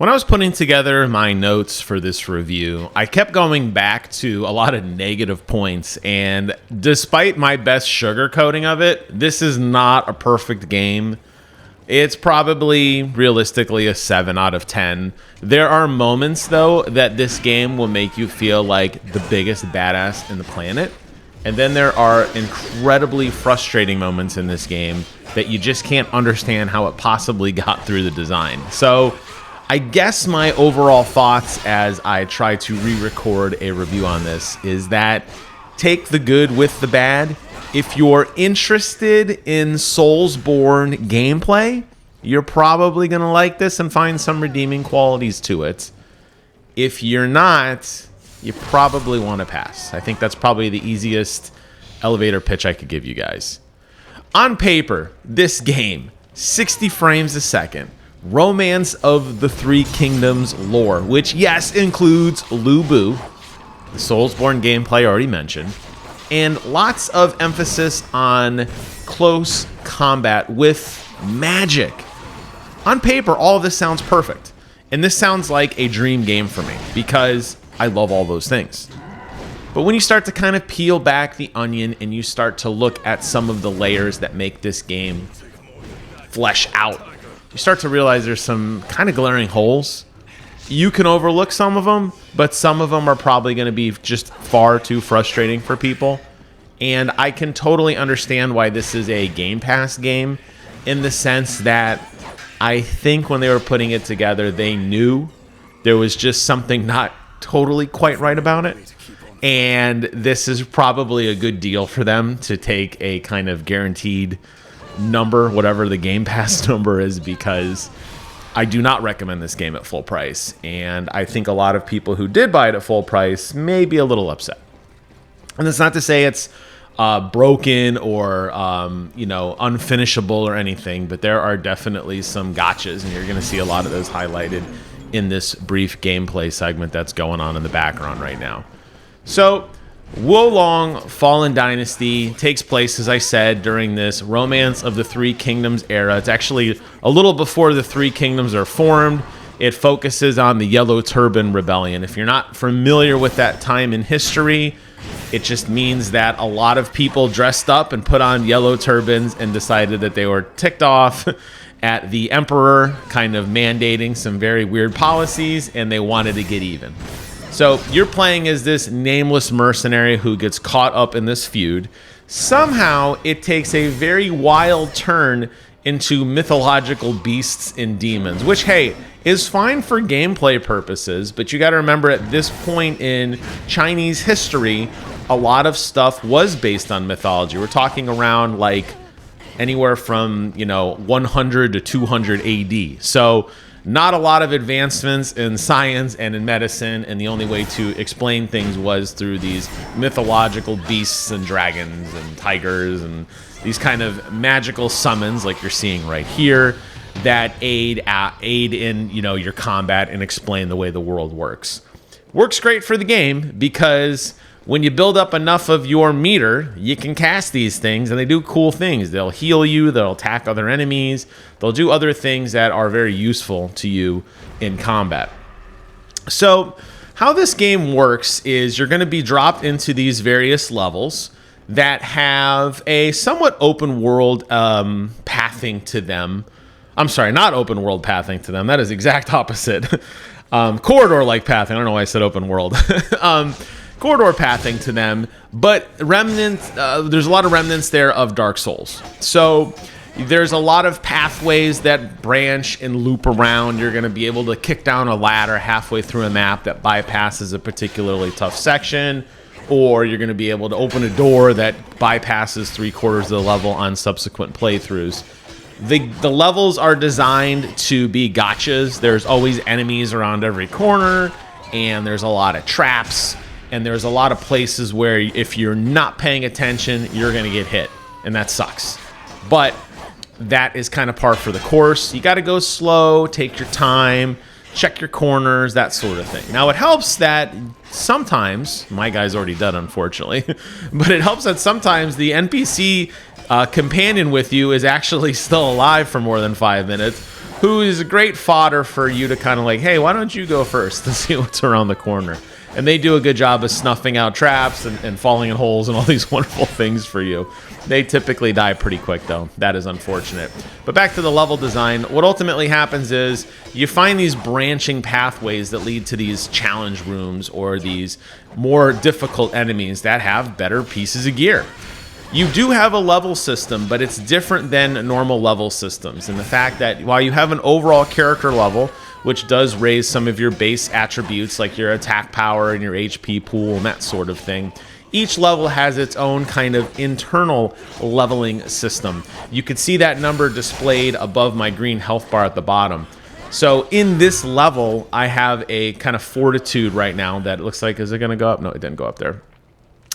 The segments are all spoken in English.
When I was putting together my notes for this review, I kept going back to a lot of negative points, and despite my best sugarcoating of it, this is not a perfect game. It's probably realistically a 7 out of 10. There are moments, though, that this game will make you feel like the biggest badass in the planet. And then there are incredibly frustrating moments in this game that you just can't understand how it possibly got through the design. So I guess my overall thoughts as I try to re-record a review on this is that take the good with the bad. If you're interested in Soulsborne gameplay, you're probably going to like this and find some redeeming qualities to it. If you're not, you probably want to pass. I think that's probably the easiest elevator pitch I could give you guys. On paper, this game, 60 frames a second, Romance of the Three Kingdoms lore, which, yes, includes Lu Bu, the Soulsborne gameplay I already mentioned, and lots of emphasis on close combat with magic. On paper, all of this sounds perfect, and this sounds like a dream game for me because I love all those things. But when you start to kind of peel back the onion and you start to look at some of the layers that make this game flesh out, you start to realize there's some kind of glaring holes. You can overlook some of them, but some of them are probably going to be just far too frustrating for people. And I can totally understand why this is a Game Pass game in the sense that I think when they were putting it together, they knew there was just something not totally quite right about it. And this is probably a good deal for them to take a kind of guaranteed number, whatever the Game Pass number is, because I do not recommend this game at full price. And I think a lot of people who did buy it at full price may be a little upset. And that's not to say it's broken or, unfinishable or anything, but there are definitely some gotchas, and you're going to see a lot of those highlighted in this brief gameplay segment that's going on in the background right now. So, Wolong Fallen Dynasty takes place, as I said, during this Romance of the Three Kingdoms era. It's actually a little before the Three Kingdoms are formed. It focuses on the Yellow Turban Rebellion. If you're not familiar with that time in history, it just means that a lot of people dressed up and put on yellow turbans and decided that they were ticked off at the emperor kind of mandating some very weird policies, and they wanted to get even. So you're playing as this nameless mercenary who gets caught up in this feud. Somehow it takes a very wild turn into mythological beasts and demons, which, hey, is fine for gameplay purposes, but you got to remember at this point in Chinese history, a lot of stuff was based on mythology. We're talking around like anywhere from, 100 to 200 AD. So not a lot of advancements in science and in medicine, and the only way to explain things was through these mythological beasts and dragons and tigers and these kind of magical summons like you're seeing right here that aid in, your combat and explain the way the world works. Works great for the game because when you build up enough of your meter, you can cast these things, and they do cool things. They'll heal you, they'll attack other enemies, they'll do other things that are very useful to you in combat. So, how this game works is you're going to be dropped into these various levels that have a somewhat open world pathing to them. I'm sorry, not open world pathing to them. That is exact opposite. Corridor-like pathing. I don't know why I said open world. Corridor pathing to them, but there's a lot of remnants there of Dark Souls. So there's a lot of pathways that branch and loop around. You're going to be able to kick down a ladder halfway through a map that bypasses a particularly tough section, or you're going to be able to open a door that bypasses 3/4 of the level on subsequent playthroughs. The levels are designed to be gotchas. There's always enemies around every corner, and there's a lot of traps. And there's a lot of places where if you're not paying attention, you're going to get hit. And that sucks. But that is kind of par for the course. You got to go slow, take your time, check your corners, that sort of thing. Now, it helps that sometimes, my guy's already dead, unfortunately, but it helps that sometimes the NPC companion with you is actually still alive for more than 5 minutes. who is great fodder for you to kind of like, hey, why don't you go first and see what's around the corner? And they do a good job of snuffing out traps and falling in holes and all these wonderful things for you. They typically die pretty quick, though. That is unfortunate. But back to the level design, what ultimately happens is you find these branching pathways that lead to these challenge rooms or these more difficult enemies that have better pieces of gear. You do have a level system, but it's different than normal level systems in the fact that while you have an overall character level, which does raise some of your base attributes like your attack power and your HP pool and that sort of thing, each level has its own kind of internal leveling system. You can see that number displayed above my green health bar at the bottom. So in this level, I have a kind of fortitude right now that looks like, is it going to go up? No, it didn't go up there.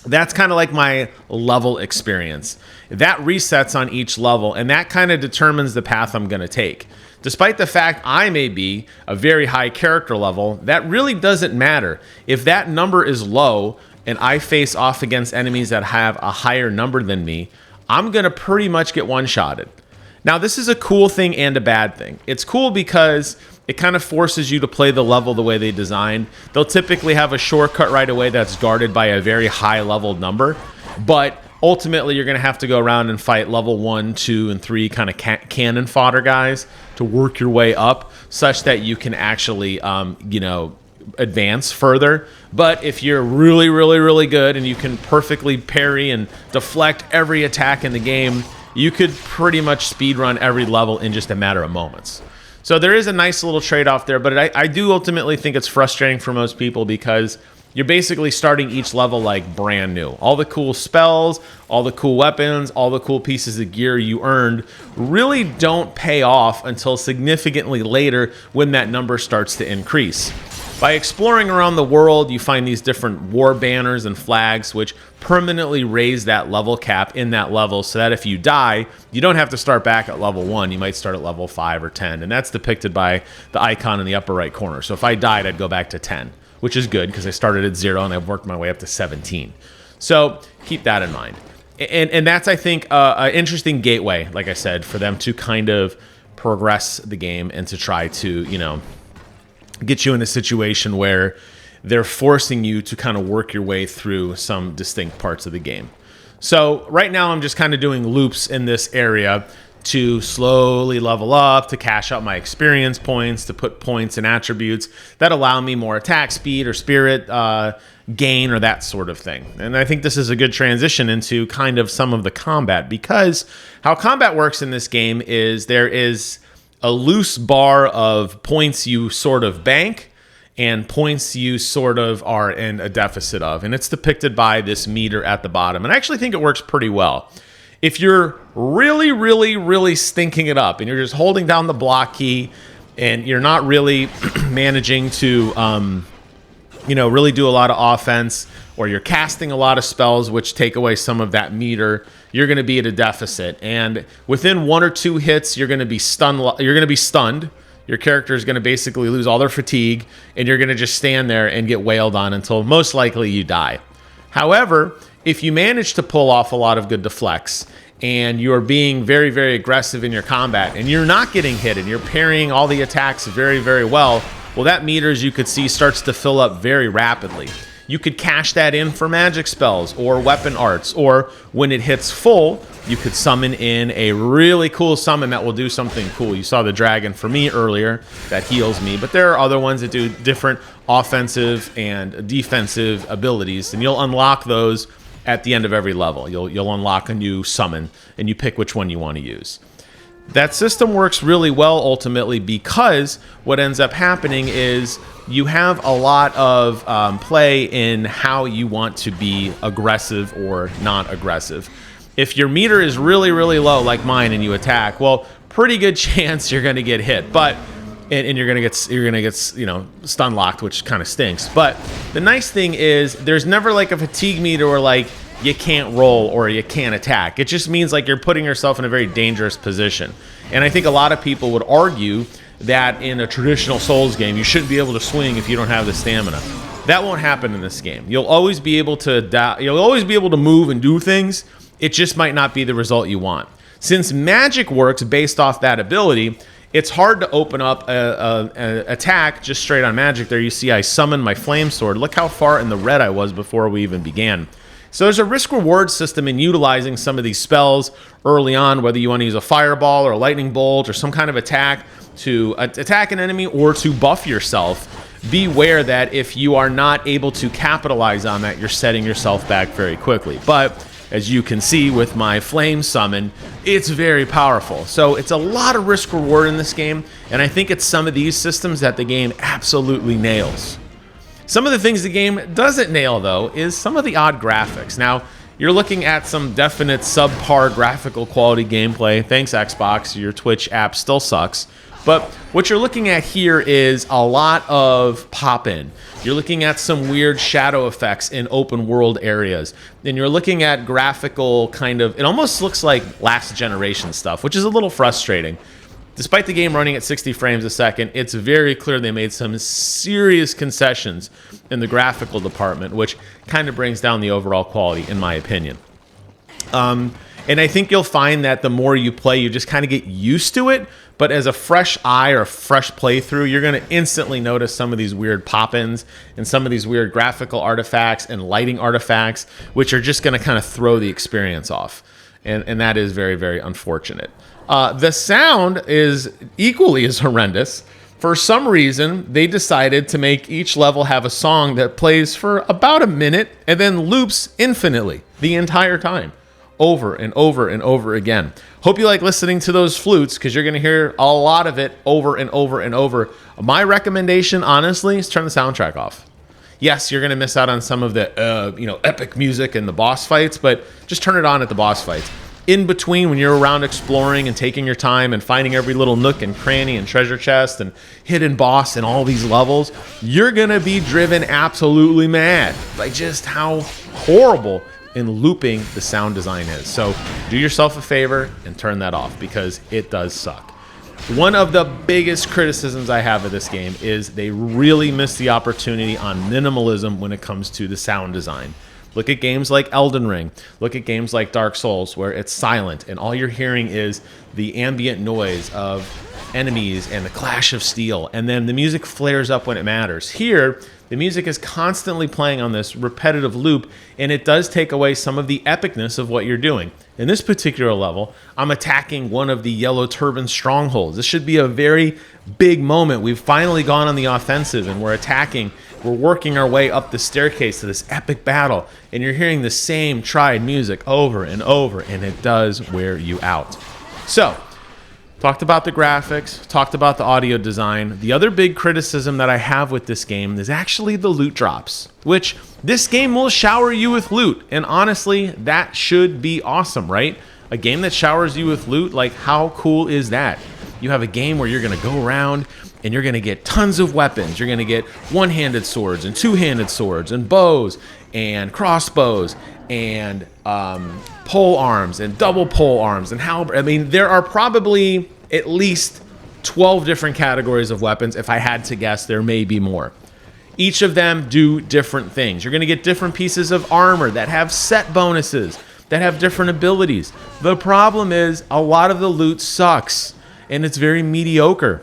That's kind of like my level experience. That resets on each level, and that kind of determines the path I'm going to take. Despite the fact I may be a very high character level, that really doesn't matter. If that number is low and I face off against enemies that have a higher number than me, I'm going to pretty much get one-shotted. Now, this is a cool thing and a bad thing. It's cool because it kind of forces you to play the level the way they designed. They'll typically have a shortcut right away that's guarded by a very high leveled number, but ultimately you're going to have to go around and fight level 1, 2, and 3 kind of cannon fodder guys to work your way up such that you can actually, advance further. But if you're really, really, really good and you can perfectly parry and deflect every attack in the game, you could pretty much speedrun every level in just a matter of moments. So there is a nice little trade-off there, but I do ultimately think it's frustrating for most people because you're basically starting each level like brand new. All the cool spells, all the cool weapons, all the cool pieces of gear you earned really don't pay off until significantly later when that number starts to increase. By exploring around the world, you find these different war banners and flags which permanently raise that level cap in that level so that if you die, you don't have to start back at level 1. You might start at level 5 or 10, and that's depicted by the icon in the upper right corner. So if I died, I'd go back to 10, which is good because I started at 0 and I've worked my way up to 17. So keep that in mind. And that's, I think, an interesting gateway, like I said, for them to kind of progress the game and to try to, get you in a situation where they're forcing you to kind of work your way through some distinct parts of the game. So right now I'm just kind of doing loops in this area to slowly level up, to cash out my experience points, to put points and attributes that allow me more attack speed or spirit gain or that sort of thing. And I think this is a good transition into kind of some of the combat, because how combat works in this game is there is a loose bar of points you sort of bank and points you sort of are in a deficit of. And it's depicted by this meter at the bottom. And I actually think it works pretty well. If you're really, really, really stinking it up and you're just holding down the block key and you're not really managing to, really do a lot of offense, or you're casting a lot of spells which take away some of that meter, you're going to be at a deficit. And within 1 or 2 hits, you're going to be stunned. Your character is going to basically lose all their fatigue, and you're going to just stand there and get wailed on until most likely you die. However, if you manage to pull off a lot of good deflects and you're being very, very aggressive in your combat and you're not getting hit and you're parrying all the attacks very, very well, that meter, as you could see, starts to fill up very rapidly. You could cash that in for magic spells or weapon arts, or when it hits full, you could summon in a really cool summon that will do something cool. You saw the dragon for me earlier that heals me, but there are other ones that do different offensive and defensive abilities, and you'll unlock those at the end of every level. You'll unlock a new summon, and you pick which one you want to use. That system works really well ultimately because what ends up happening is you have a lot of play in how you want to be aggressive or not aggressive. If your meter is really, really low like mine and you attack, pretty good chance you're going to get hit, and you're gonna get stun locked, which kind of stinks. But the nice thing is there's never like a fatigue meter where like you can't roll or you can't attack. It just means like you're putting yourself in a very dangerous position. And I think a lot of people would argue that in a traditional Souls game, you shouldn't be able to swing if you don't have the stamina. That won't happen in this game. You'll always be able to move and do things. It just might not be the result you want. Since magic works based off that ability, it's hard to open up a attack just straight on magic. There you see I summoned my flame sword. Look how far in the red I was before we even began. So there's a risk-reward system in utilizing some of these spells early on, whether you want to use a fireball or a lightning bolt or some kind of attack to attack an enemy or to buff yourself. Beware that if you are not able to capitalize on that, you're setting yourself back very quickly. But as you can see with my flame summon, it's very powerful. So it's a lot of risk-reward in this game, and I think it's some of these systems that the game absolutely nails. Some of the things the game doesn't nail, though, is some of the odd graphics. Now, you're looking at some definite subpar graphical quality gameplay. Thanks, Xbox. Your Twitch app still sucks. But what you're looking at here is a lot of pop-in. You're looking at some weird shadow effects in open world areas. And you're looking at graphical kind of, it almost looks like last generation stuff, which is a little frustrating. Despite the game running at 60 frames a second, it's very clear they made some serious concessions in the graphical department, which kind of brings down the overall quality, in my opinion. And I think you'll find that the more you play, you just kind of get used to it. But as a fresh eye or a fresh playthrough, you're going to instantly notice some of these weird pop-ins and some of these weird graphical artifacts and lighting artifacts, which are just going to kind of throw the experience off. And that is very, very unfortunate. The sound is equally as horrendous. For some reason, they decided to make each level have a song that plays for about a minute and then loops infinitely the entire time, over and over and over again. Hope you like listening to those flutes, because you're going to hear a lot of it over and over and over. My recommendation, honestly, is turn the soundtrack off. Yes, you're going to miss out on some of the epic music and the boss fights, but just turn it on at the boss fights. In between, when you're around exploring and taking your time and finding every little nook and cranny and treasure chest and hidden boss and all these levels, you're going to be driven absolutely mad by just how horrible and looping the sound design is. So do yourself a favor and turn that off, because it does suck. One of the biggest criticisms I have of this game is they really miss the opportunity on minimalism when it comes to the sound design. Look at games like Elden Ring. Look at games like Dark Souls, where it's silent and all you're hearing is the ambient noise of enemies and the clash of steel. And then the music flares up when it matters. Here, the music is constantly playing on this repetitive loop, and it does take away some of the epicness of what you're doing. In this particular level, I'm attacking one of the Yellow Turban strongholds. This should be a very big moment. We've finally gone on the offensive, and we're attacking. We're working our way up the staircase to this epic battle, and you're hearing the same tried music over and over, and it does wear you out. So, talked about the graphics, talked about the audio design. The other big criticism that I have with this game is actually the loot drops, which this game will shower you with loot. And honestly, that should be awesome, right? A game that showers you with loot, like how cool is that? You have a game where you're going to go around and you're going to get tons of weapons. You're going to get one-handed swords and two-handed swords and bows and crossbows and pole arms and double pole arms and halberd. I mean, there are probably at least 12 different categories of weapons. If I had to guess, there may be more. Each of them do different things. You're going to get different pieces of armor that have set bonuses, that have different abilities. The problem is a lot of the loot sucks, and it's very mediocre.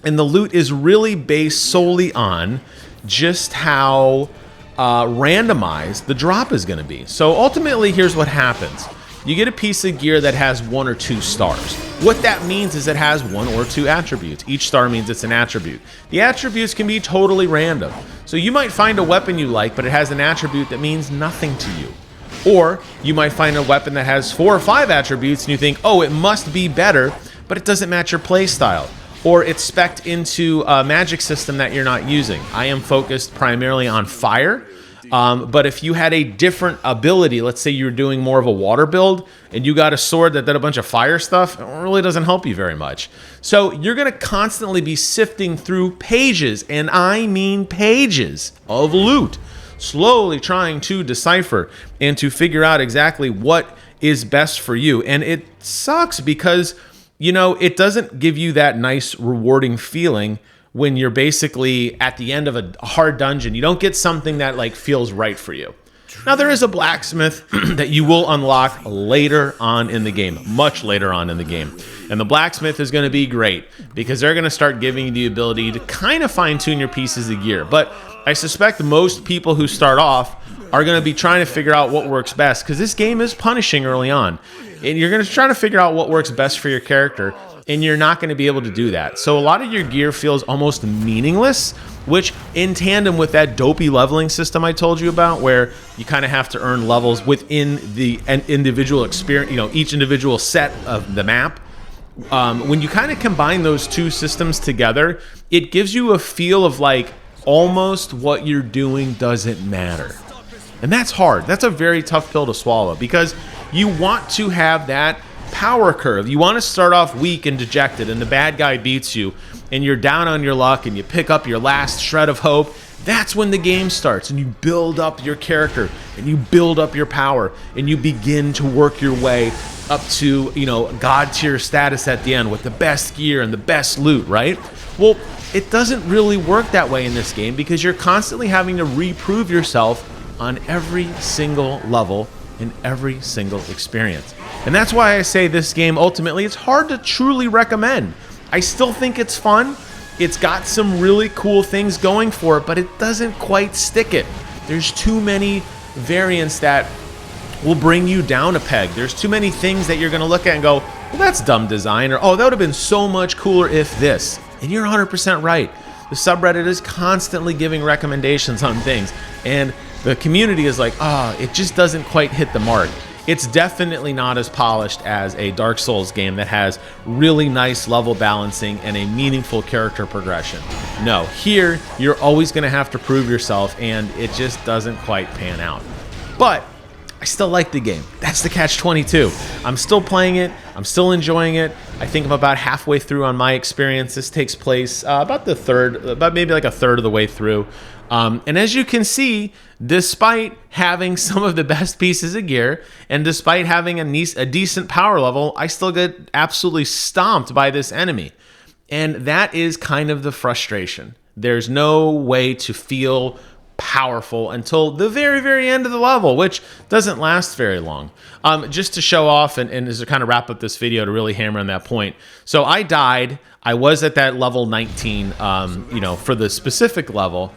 And the loot is really based solely on just how randomized the drop is going to be. So ultimately, here's what happens. You get a piece of gear that has 1 or 2 stars. What that means is it has 1 or 2 attributes. Each star means it's an attribute. The attributes can be totally random. So you might find a weapon you like, but it has an attribute that means nothing to you. Or you might find a weapon that has 4 or 5 attributes and you think, oh, it must be better, but it doesn't match your play style. Or it's spec'd into a magic system that you're not using. I am focused primarily on fire. But if you had a different ability, let's say you're doing more of a water build and you got a sword that did a bunch of fire stuff, it really doesn't help you very much. So you're going to constantly be sifting through pages, and I mean pages of loot, slowly trying to decipher and to figure out exactly what is best for you. And it sucks because, you know, it doesn't give you that nice, rewarding feeling when you're basically at the end of a hard dungeon. You don't get something that like feels right for you. Now, there is a blacksmith that you will unlock later on in the game, much later on in the game. And the blacksmith is going to be great because they're going to start giving you the ability to kind of fine-tune your pieces of gear. But I suspect most people who start off are going to be trying to figure out what works best, because this game is punishing early on. And you're going to try to figure out what works best for your character, and you're not going to be able to do that. So a lot of your gear feels almost meaningless, which in tandem with that dopey leveling system I told you about, where you kind of have to earn levels within the individual experience, each individual set of the map. When you kind of combine those two systems together, it gives you a feel of like almost what you're doing doesn't matter. And that's hard. That's a very tough pill to swallow, because you want to have that power curve. You want to start off weak and dejected, and the bad guy beats you, and you're down on your luck, and you pick up your last shred of hope. That's when the game starts, and you build up your character, and you build up your power, and you begin to work your way up to, God tier status at the end with the best gear and the best loot, right? Well, it doesn't really work that way in this game, because you're constantly having to reprove yourself on every single level in every single experience. And that's why I say this game, ultimately, it's hard to truly recommend. I still think it's fun. It's got some really cool things going for it, but it doesn't quite stick it. There's too many variants that will bring you down a peg. There's too many things that you're going to look at and go, well, that's dumb design, or, oh, that would have been so much cooler if this. And you're 100% right. The subreddit is constantly giving recommendations on things, and the community is like, it just doesn't quite hit the mark. It's definitely not as polished as a Dark Souls game that has really nice level balancing and a meaningful character progression. No, here, you're always going to have to prove yourself, and it just doesn't quite pan out. But I still like the game. That's the catch-22. I'm still playing it. I'm still enjoying it. I think I'm about halfway through on my experience. This takes place about maybe like a third of the way through. And as you can see, despite having some of the best pieces of gear, and despite having a decent power level, I still get absolutely stomped by this enemy. And that is kind of the frustration. There's no way to feel powerful until the very, very end of the level, which doesn't last very long. Just to show off and as to kind of wrap up this video to really hammer on that point. So I died. I was at that level 19, for the specific level.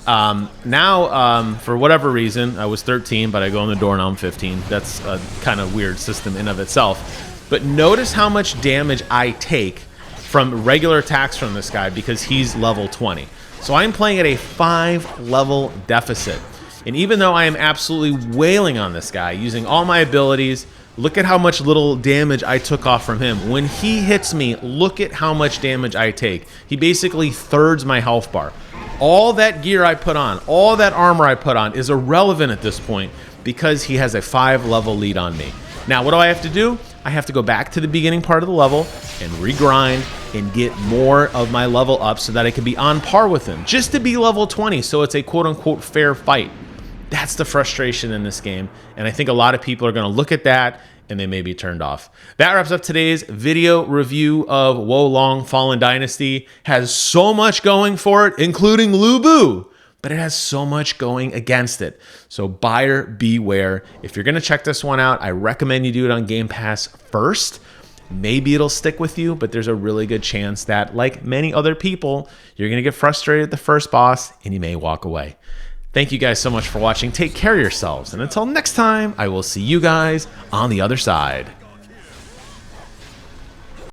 Now, for whatever reason, I was 13, but I go in the door and I'm 15. That's a kind of weird system in of itself. But notice how much damage I take from regular attacks from this guy because he's level 20. So I'm playing at a 5-level deficit. And even though I am absolutely wailing on this guy, using all my abilities, look at how much little damage I took off from him. When he hits me, look at how much damage I take. He basically thirds my health bar. All that gear I put on, all that armor I put on is irrelevant at this point because he has a 5-level lead on me. Now, what do I have to do? I have to go back to the beginning part of the level and regrind and get more of my level up so that I can be on par with him, just to be level 20, so it's a quote-unquote fair fight. That's the frustration in this game, and I think a lot of people are going to look at that and they may be turned off. That wraps up today's video review of Wo Long Fallen Dynasty. Has so much going for it, including Lu Bu, but it has so much going against it. So buyer beware. If you're going to check this one out, I recommend you do it on Game Pass first. Maybe it'll stick with you, but there's a really good chance that, like many other people, you're going to get frustrated at the first boss and you may walk away. Thank you guys so much for watching. Take care of yourselves. And until next time, I will see you guys on the other side.